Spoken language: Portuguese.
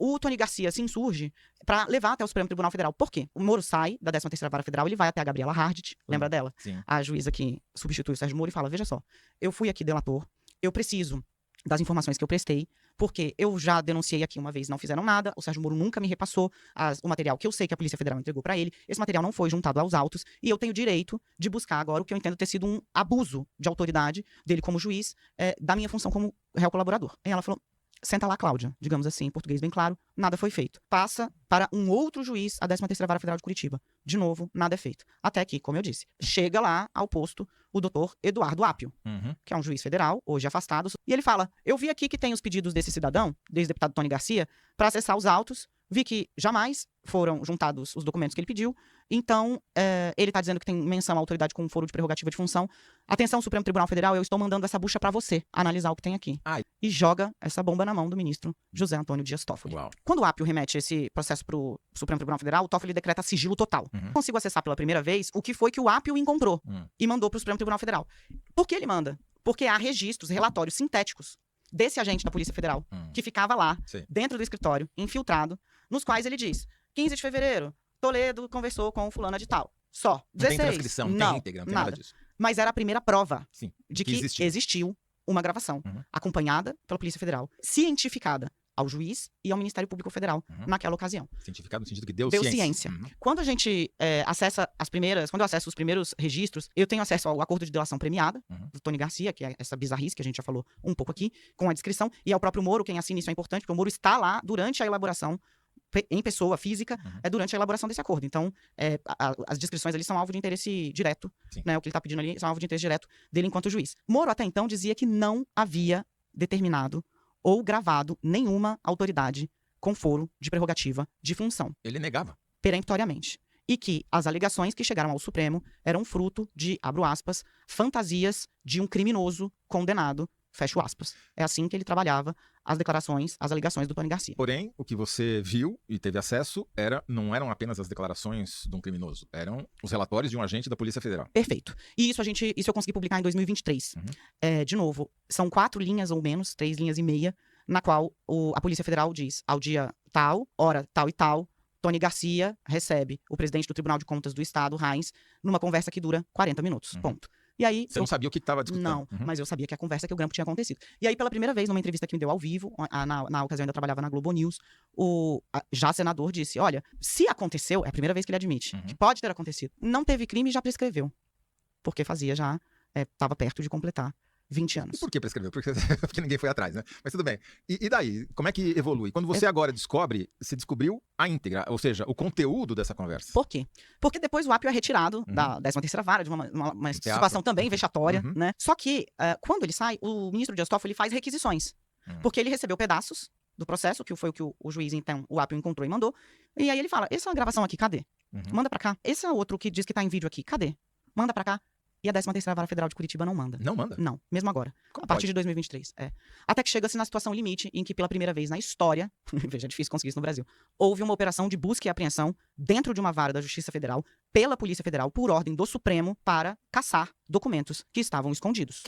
o Tony Garcia se insurge para levar até o Supremo Tribunal Federal. Por quê? O Moro sai da 13ª Vara Federal, ele vai até a Gabriela Hardt, lembra dela? Sim. A juíza que substitui o Sérgio Moro e fala, veja só, eu fui aqui delator, eu preciso das informações que eu prestei, porque eu já denunciei aqui uma vez, não fizeram nada, o Sérgio Moro nunca me repassou o material que eu sei que a Polícia Federal entregou para ele, esse material não foi juntado aos autos, e eu tenho direito de buscar agora o que eu entendo ter sido um abuso de autoridade dele como juiz, da minha função como réu colaborador. E ela falou, senta lá, Cláudia, digamos assim, em português bem claro, nada foi feito. Passa para um outro juiz, a 13ª Vara Federal de Curitiba. De novo, nada é feito. Até que, como eu disse, chega lá ao posto o doutor Eduardo Apio, que é um juiz federal, hoje afastado, e ele fala, eu vi aqui que tem os pedidos desse cidadão, ex-deputado Tony Garcia, para acessar os autos, vi que jamais foram juntados os documentos que ele pediu, então ele está dizendo que tem menção à autoridade com foro de prerrogativa de função. Atenção, Supremo Tribunal Federal, eu estou mandando essa bucha para você analisar o que tem aqui. E joga essa bomba na mão do ministro José Antônio Dias Toffoli. Uau. Quando o Apio remete esse processo para o Supremo Tribunal Federal, o Toffoli decreta sigilo total. Consigo acessar pela primeira vez o que foi que o Apio encontrou e mandou para o Supremo Tribunal Federal. Por que ele manda? Porque há registros, relatórios sintéticos desse agente da Polícia Federal que ficava lá, dentro do escritório, infiltrado, nos quais ele diz, 15 de fevereiro, Toledo conversou com fulana de tal. Só. 16. Não tem transcrição, não tem íntegra, não tem nada disso. Mas era a primeira prova de que existiu uma gravação acompanhada pela Polícia Federal, cientificada ao juiz e ao Ministério Público Federal naquela ocasião. Cientificado no sentido que deu ciência. Quando a gente acessa quando eu acesso os primeiros registros, eu tenho acesso ao acordo de delação premiada do Tony Garcia, que é essa bizarrice que a gente já falou um pouco aqui, com a descrição, e ao próprio Moro, quem assina isso é importante, porque o Moro está lá durante a elaboração, em pessoa física, durante a elaboração desse acordo. Então, as descrições ali são alvo de interesse direto, né? O que ele está pedindo ali são alvo de interesse direto dele enquanto juiz. Moro até então dizia que não havia determinado ou gravado nenhuma autoridade com foro de prerrogativa de função. Ele negava. Peremptoriamente. E que as alegações que chegaram ao Supremo eram fruto de, abro aspas, fantasias de um criminoso condenado, fecho aspas. É assim que ele trabalhava as declarações, as alegações do Tony Garcia. Porém, o que você viu e teve acesso não eram apenas as declarações de um criminoso, eram os relatórios de um agente da Polícia Federal. Perfeito. E isso eu consegui publicar em 2023. De novo, são 4 linhas ou menos, 3 linhas e meia, na qual a Polícia Federal diz, ao dia tal, hora tal e tal, Tony Garcia recebe o presidente do Tribunal de Contas do Estado, Reins, numa conversa que dura 40 minutos. Ponto. E aí, você não sabia o que estava discutindo? Não, mas eu sabia que a conversa, que o grampo tinha acontecido. E aí, pela primeira vez, numa entrevista que me deu ao vivo, na ocasião eu ainda trabalhava na Globo News, o já senador disse, olha, se aconteceu, é a primeira vez que ele admite, que pode ter acontecido, não teve crime e já prescreveu. Porque fazia já, estava perto de completar 20 anos. E por que prescreveu? Porque ninguém foi atrás, né? Mas tudo bem. E daí? Como é que evolui? Quando você agora você descobriu a íntegra, ou seja, o conteúdo dessa conversa. Por quê? Porque depois o Apio é retirado da 13ª Vara, de uma situação também vexatória, né? Só que, quando ele sai, o ministro Dias Toffoli faz requisições. Porque ele recebeu pedaços do processo, que foi o que o juiz, então, o Apio encontrou e mandou. E aí ele fala, essa gravação aqui, cadê? Manda pra cá. Esse é outro que diz que tá em vídeo aqui, cadê? Manda pra cá. E a 13ª Vara Federal de Curitiba não manda. Não manda? Não, mesmo agora. Como a partir pode? de 2023. Até que chega-se na situação limite em que, pela primeira vez na história, veja, é difícil conseguir isso no Brasil, houve uma operação de busca e apreensão dentro de uma vara da Justiça Federal, pela Polícia Federal, por ordem do Supremo, para caçar documentos que estavam escondidos.